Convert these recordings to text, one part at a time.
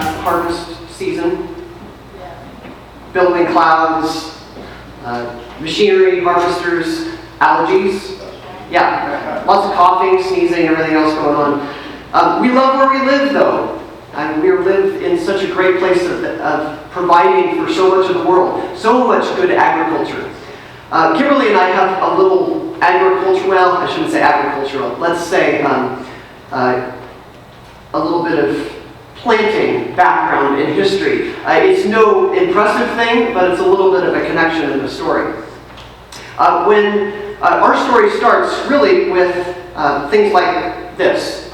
harvest season. Building clouds, machinery, harvesters, allergies. Yeah, lots of coughing, sneezing, everything else going on. We love where we live, though. And we live in such a great place of providing for so much of the world, so much good agriculture. Kimberly and I have a little agricultural, well, I shouldn't say agricultural, let's say a little bit of planting background and history. It's no impressive thing, but it's a little bit of a connection in the story. When our story starts really with things like this.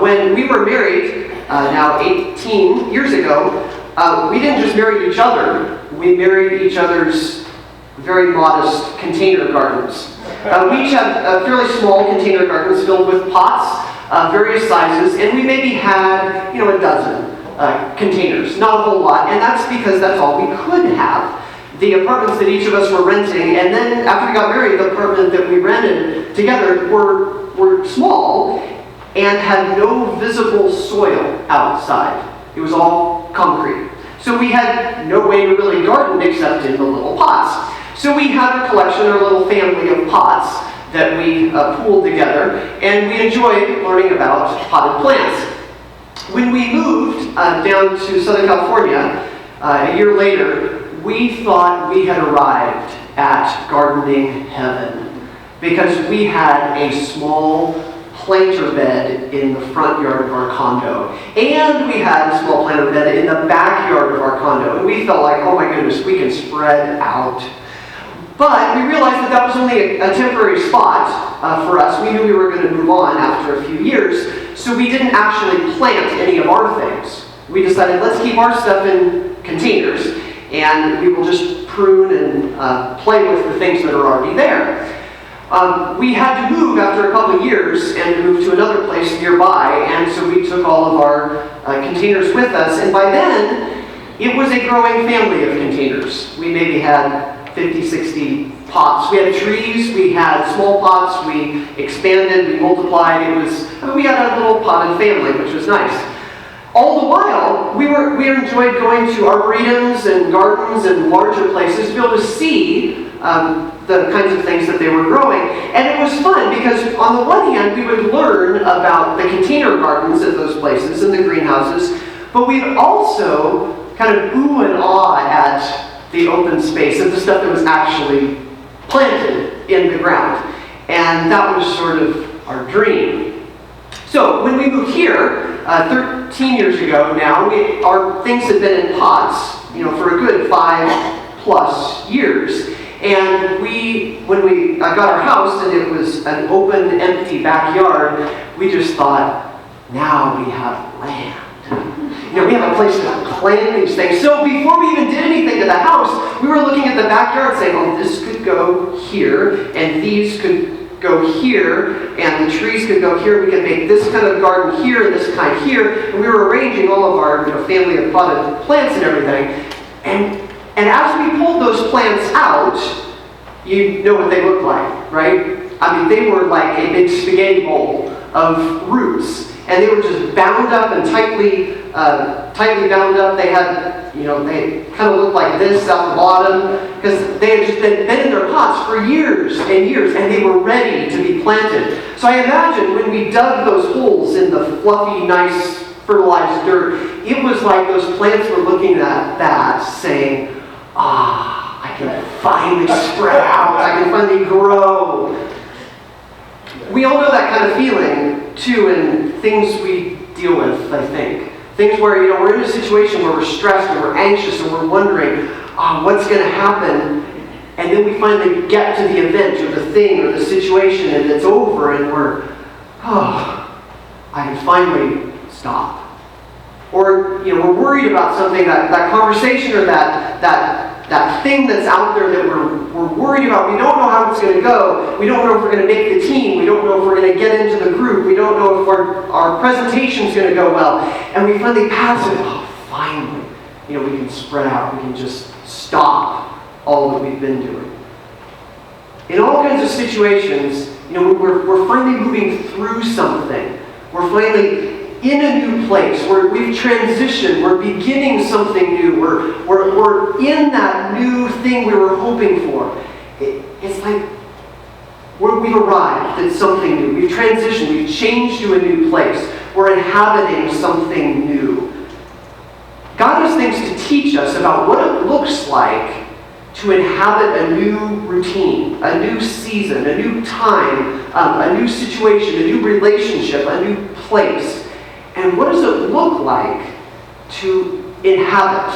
When we were married, now 18 years ago, we didn't just marry each other, we married each other's very modest container gardens. We each had fairly small container gardens filled with pots, various sizes, and we maybe had, a dozen containers, not a whole lot, and that's because that's all we could have. The apartments that each of us were renting, and then after we got married, the apartment that we rented together were small and had no visible soil outside. It was all concrete. So we had no way to really garden except in the little pots. So we had a collection, our little family of pots that we pooled together, and we enjoyed learning about potted plants. When we moved down to Southern California a year later, we thought we had arrived at gardening heaven because we had a small planter bed in the front yard of our condo, and we had a small planter bed in the backyard of our condo, and we felt like, oh my goodness, we can spread out. But we realized that was only a temporary spot for us. We knew we were going to move on after a few years, so we didn't actually plant any of our things. We decided, let's keep our stuff in containers, and we will just prune and play with the things that are already there. We had to move after a couple of years and move to another place nearby, and so we took all of our containers with us, and by then, it was a growing family of containers. We maybe had 50, 60 pots. We had trees, we had small pots, we expanded, we multiplied. We had a little potted family, which was nice. All the while, we enjoyed going to arboretums and gardens and larger places to be able to see the kinds of things that they were growing. And it was fun because on the one hand, we would learn about the container gardens at those places and the greenhouses, but we'd also kind of ooh and ah at the open space of the stuff that was actually planted in the ground. And that was sort of our dream. So when we moved here, 13 years ago now, our things had been in pots, for a good 5+ years. And when we got our house and it was an open, empty backyard, we just thought, now we have land. We have a place to plant these things. So before we even did anything to the house, we were looking at the backyard saying, oh, this could go here, and these could go here, and the trees could go here. We could make this kind of garden here, and this kind here. And we were arranging all of our family of potted plants and everything. And as we pulled those plants out, you know what they look like, right? I mean, they were like a big spaghetti bowl of roots. And they were just bound up and tightly bound up. They had, they kind of looked like this at the bottom because they had just been in their pots for years and years, and they were ready to be planted. So I imagine when we dug those holes in the fluffy, nice, fertilized dirt, it was like those plants were looking at that saying, I can finally sprout, I can finally grow. We all know that kind of feeling, too, in things we deal with, I think. Things where, we're in a situation where we're stressed and we're anxious and we're wondering, what's going to happen? And then we finally get to the event or the thing or the situation and it's over and we're, I can finally stop. Or, we're worried about something, that conversation or that thing that's out there that we're worried about. We don't know how it's going to go. We don't know if we're going to make the team. We don't know if we're going to get into the group. We don't know if our presentation's going to go well. And we finally pass it. Finally, we can spread out. We can just stop all that we've been doing. In all kinds of situations, we're finally moving through something. We're finally in a new place. We've transitioned. We're beginning something new. We're in that new thing we were hoping for. It's like we've arrived at something new. We've transitioned. We've changed to a new place. We're inhabiting something new. God has things to teach us about what it looks like to inhabit a new routine, a new season, a new time, a new situation, a new relationship, a new place. And what does it look like to inhabit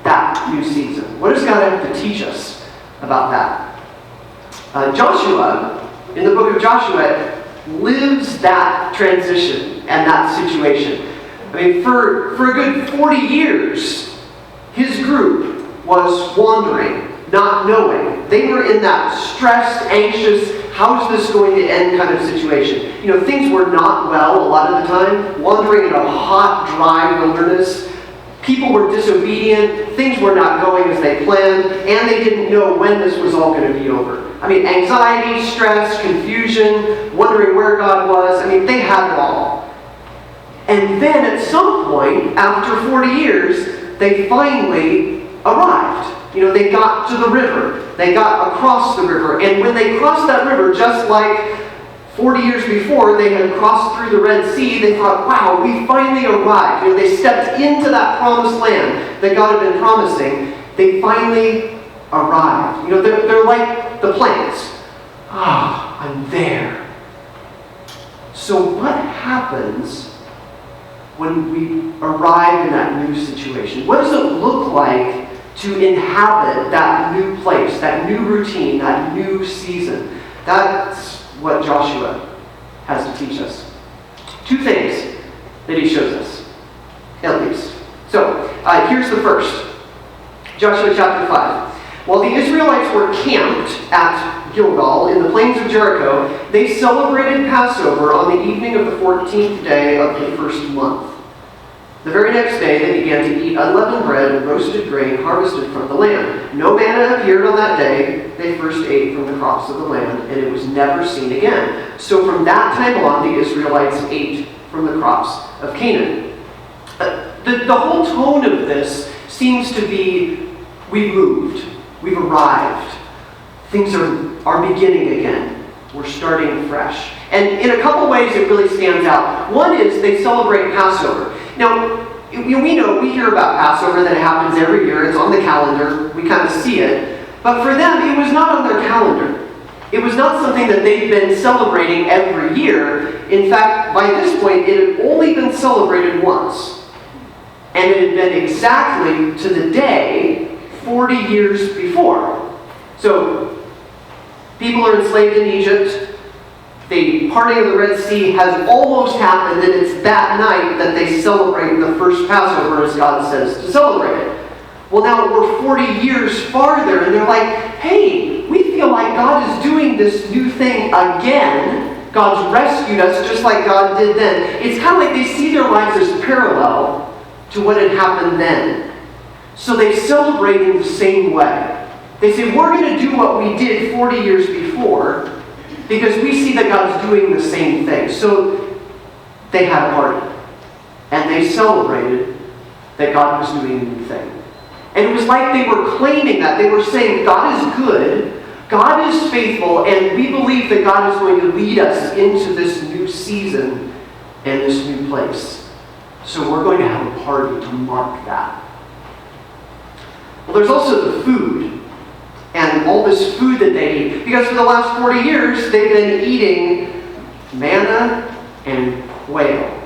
that new season? What does God have to teach us about that? Joshua, in the book of Joshua, lives that transition and that situation. I mean, for a good 40 years, his group was wandering, not knowing. They were in that stressed, anxious, how's this going to end kind of situation. Things were not well a lot of the time, wandering in a hot, dry wilderness. People were disobedient, things were not going as they planned, and they didn't know when this was all going to be over. I mean, anxiety, stress, confusion, wondering where God was. I mean, they had it all. And then at some point, after 40 years, they finally arrived. They got to the river. They got across the river. And when they crossed that river, just like 40 years before they had crossed through the Red Sea, they thought, wow, we finally arrived. They stepped into that promised land that God had been promising. They finally arrived. They're like the plants. I'm there. So what happens when we arrive in that new situation? What does it look like to inhabit that new place, that new routine, that new season? That's what Joshua has to teach us. Two things that he shows us, at least. So, here's the first. Joshua chapter 5. While the Israelites were camped at Gilgal in the plains of Jericho, they celebrated Passover on the evening of the 14th day of the first month. The very next day they began to eat unleavened bread and roasted grain harvested from the land. No manna appeared on that day. They first ate from the crops of the land, and it was never seen again. So from that time on, the Israelites ate from the crops of Canaan. The whole tone of this seems to be, we've moved, we've arrived, things are beginning again, we're starting fresh. And in a couple ways it really stands out. One is they celebrate Passover. Now, we hear about Passover, that it happens every year. It's on the calendar. We kind of see it. But for them, it was not on their calendar. It was not something that they've been celebrating every year. In fact, by this point, it had only been celebrated once. And it had been exactly to the day 40 years before. So, people are enslaved in Egypt. The parting of the Red Sea has almost happened, and it's that night that they celebrate the first Passover, as God says to celebrate it. Well, now we're 40 years farther, and they're like, hey, we feel like God is doing this new thing again. God's rescued us just like God did then. It's kind of like they see their lives as parallel to what had happened then. So they celebrate in the same way. They say, we're going to do what we did 40 years before, because we see that God's doing the same thing. So they had a party. And they celebrated that God was doing a new thing. And it was like they were claiming that. They were saying, God is good, God is faithful, and we believe that God is going to lead us into this new season and this new place. So we're going to have a party to mark that. Well, there's also the food. And all this food that they eat. Because for the last 40 years, they've been eating manna and quail.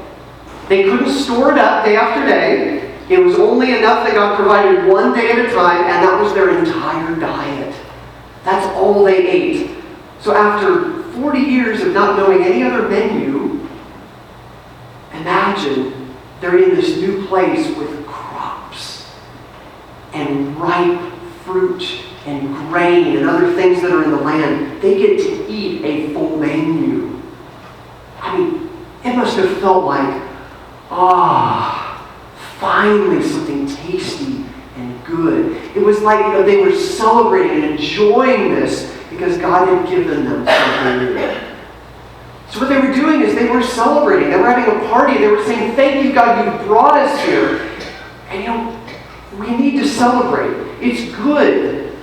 They couldn't store it up day after day. It was only enough that God provided one day at a time, and that was their entire diet. That's all they ate. So after 40 years of not knowing any other menu, imagine they're in this new place with crops and ripe fruit and grain and other things that are in the land. They get to eat a full menu. I mean, it must have felt like, finally something tasty and good. It was like they were celebrating and enjoying this because God had given them something new. So what they were doing is they were celebrating. They were having a party. They were saying, thank you, God, you brought us here. And we need to celebrate. It's good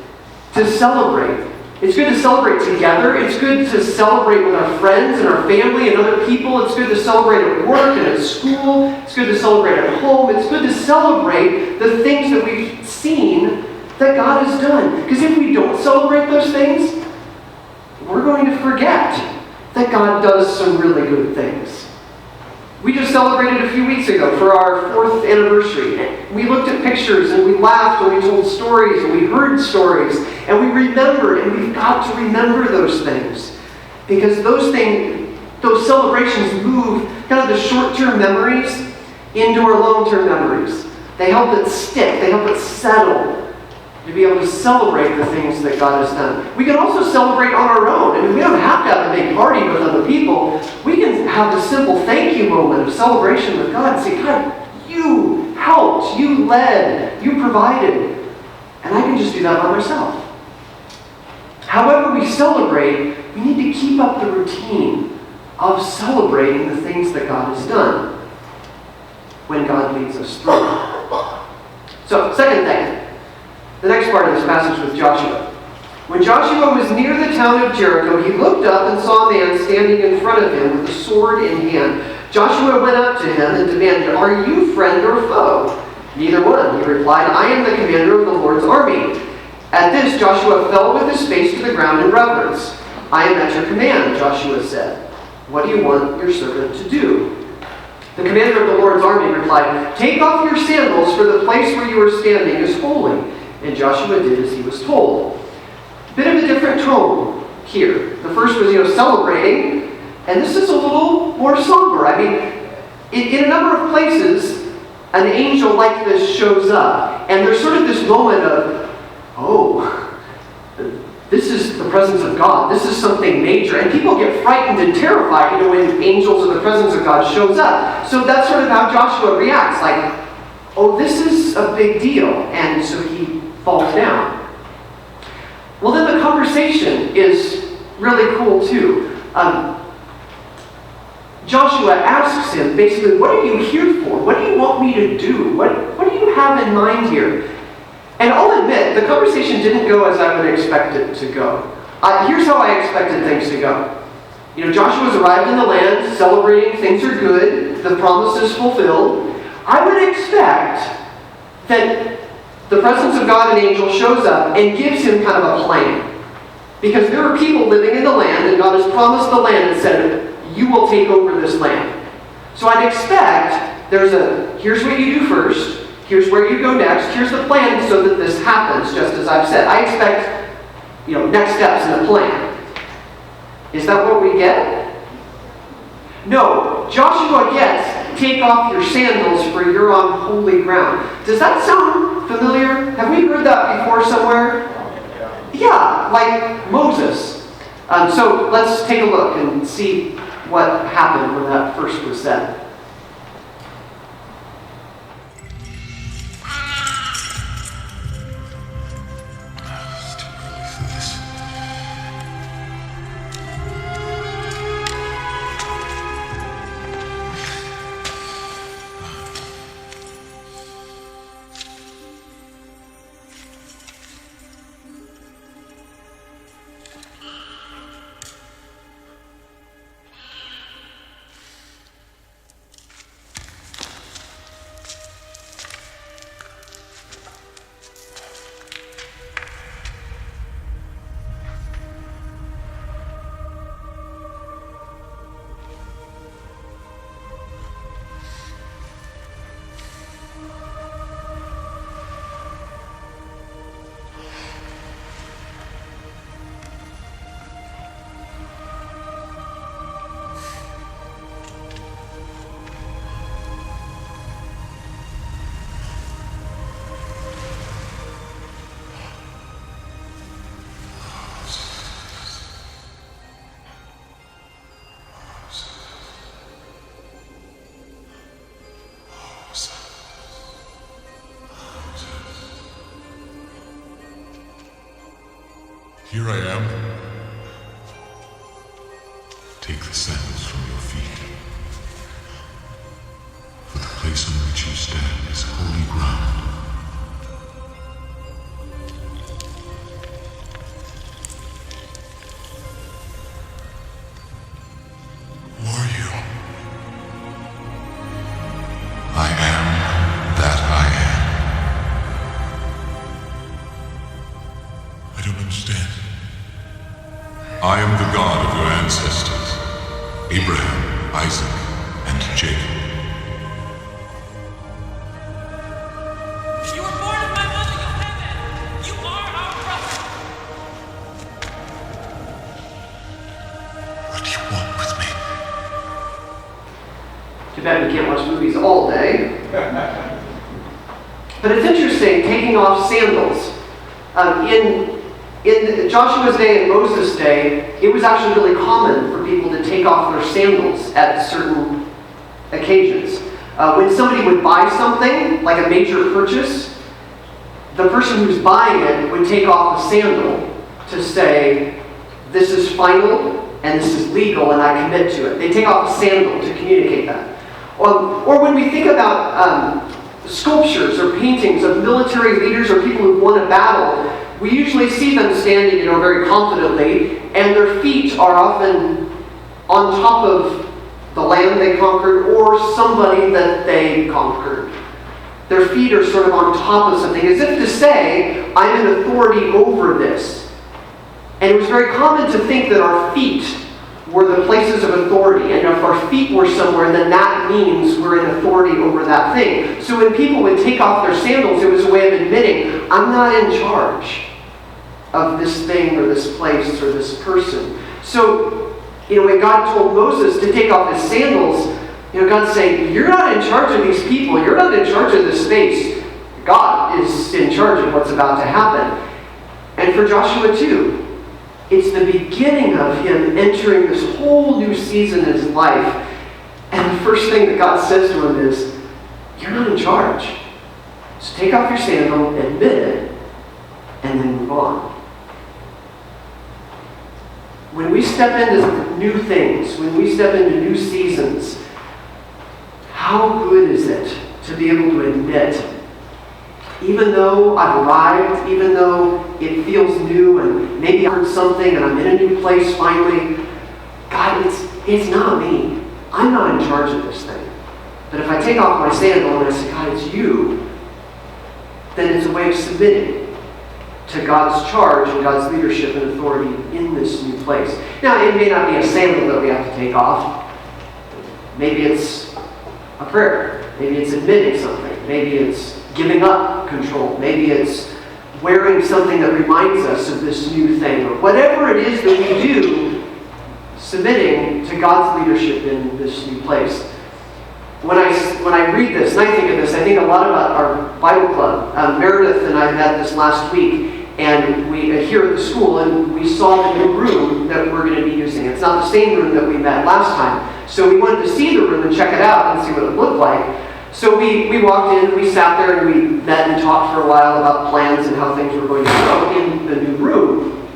to celebrate. It's good to celebrate together. It's good to celebrate with our friends and our family and other people. It's good to celebrate at work and at school. It's good to celebrate at home. It's good to celebrate the things that we've seen that God has done. Because if we don't celebrate those things, we're going to forget that God does some really good things. We just celebrated a few weeks ago for our 4th anniversary. We looked at pictures and we laughed and we told stories and we heard stories and we remembered, and we've got to remember those things. Because those celebrations move kind of the short-term memories into our long-term memories. They help it stick, they help it settle, to be able to celebrate the things that God has done. We can also celebrate on our own. I mean, we don't have to have a big party with other people. We can have a simple thank you moment of celebration with God and say, God, you helped, you led, you provided. And I can just do that by myself. However we celebrate, we need to keep up the routine of celebrating the things that God has done when God leads us through. So, second thing. The next part of this passage with Joshua. When Joshua was near the town of Jericho, he looked up and saw a man standing in front of him with a sword in hand. Joshua went up to him and demanded, "Are you friend or foe?" "Neither one," he replied. "I am the commander of the Lord's army." At this, Joshua fell with his face to the ground in reverence. "I am at your command," Joshua said. "What do you want your servant to do?" The commander of the Lord's army replied, "Take off your sandals, for the place where you are standing is holy." And Joshua did as he was told. Bit of a different tone here. The first was, celebrating, and this is a little more somber. I mean, in a number of places, an angel like this shows up, and there's sort of this moment of, oh, this is the presence of God. This is something major. And people get frightened and terrified, when angels or the presence of God shows up. So that's sort of how Joshua reacts, like, oh, this is a big deal. And so he falls down. Well, then the conversation is really cool too. Joshua asks him, basically, what are you here for? What do you want me to do? What do you have in mind here? And I'll admit, the conversation didn't go as I would expect it to go. Here's how I expected things to go. Joshua's arrived in the land, celebrating, things are good, the promise is fulfilled. I would expect that the presence of God, an angel, shows up and gives him kind of a plan. Because there are people living in the land, and God has promised the land and said, you will take over this land. So I'd expect here's what you do first, here's where you go next, here's the plan so that this happens, just as I've said. I expect, next steps in the plan. Is that what we get? No, Joshua gets, take off your sandals for you're on holy ground. Does that sound familiar? Have we heard that before somewhere? Yeah, like Moses. So let's take a look and see what happened when that first was said. Here I am. Take the sandals stand is holy ground. Who are you? I am that I am. I don't understand. I am the God of your ancestors, Abraham, Isaac, and Jacob. You were born of my mother, Inhabit. You are our brother. What do you want with me? Too bad we can't watch movies all day. But it's interesting, taking off sandals. In Joshua's day and Moses' day, it was actually really common for people to take off their sandals at certain occasions. When somebody would buy something, like a major purchase, the person who's buying it would take off a sandal to say, this is final and this is legal and I commit to it. They take off a sandal to communicate that. Or when we think about sculptures or paintings of military leaders or people who've won a battle, we usually see them standing, very confidently, and their feet are often on top of the land they conquered or somebody that they conquered. Their feet are sort of on top of something, as if to say, I'm an authority over this. And it was very common to think that our feet were the places of authority, and if our feet were somewhere, then that means we're in authority over that thing. So when people would take off their sandals, it was a way of admitting, I'm not in charge of this thing or this place or this person. So, when God told Moses to take off his sandals, God's saying, you're not in charge of these people, you're not in charge of this space. God is in charge of what's about to happen. And for Joshua too, it's the beginning of him entering this whole new season in his life. And the first thing that God says to him is, you're not in charge. So take off your sandal, admit it, and then move on. When we step into new things, when we step into new seasons, how good is it to be able to admit, even though I've arrived, even though it feels new and maybe I heard something and I'm in a new place finally, God, it's not me. I'm not in charge of this thing. But if I take off my sandal and I say, God, it's you, then it's a way of submitting to God's charge and God's leadership and authority in this new place. Now, it may not be a sandal that we have to take off. Maybe it's a prayer. Maybe it's admitting something. Maybe it's giving up control. Maybe it's wearing something that reminds us of this new thing. Or whatever it is that we do, submitting to God's leadership in this new place. When I read this and I think of this, I think a lot about our Bible club. Meredith and I met this last week, and we here at the school, and we saw the new room that we're going to be using. It's not the same room that we met last time, so we wanted to see the room and check it out and see what it looked like. So we walked in, we sat there, and we met and talked for a while about plans and how things were going to go in the new room.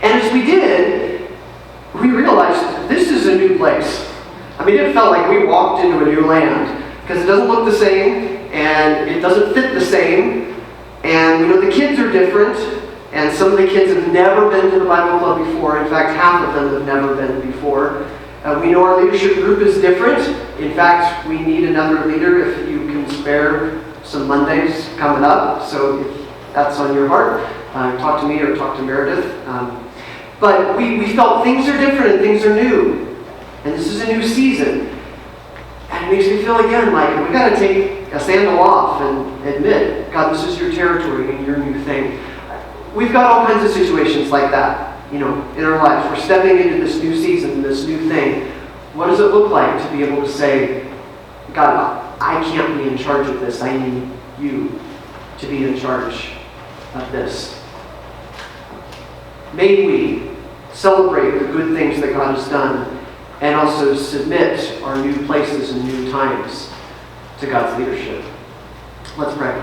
And as we did, we realized this is a new place. I mean, it felt like we walked into a new land, because it doesn't look the same, and it doesn't fit the same, and the kids are different, and some of the kids have never been to the Bible club before. In fact, half of them have never been before. We know our leadership group is different. In fact, we need another leader if you can spare some Mondays coming up, so if that's on your heart, talk to me or talk to Meredith. But we felt things are different and things are new. And this is a new season. And it makes me feel again like we got to take a sandal off and admit, God, this is your territory and your new thing. We've got all kinds of situations like that, in our lives. We're stepping into this new season, this new thing. What does it look like to be able to say, God, I can't be in charge of this. I need you to be in charge of this. May we celebrate the good things that God has done, and also submit our new places and new times to God's leadership. Let's pray.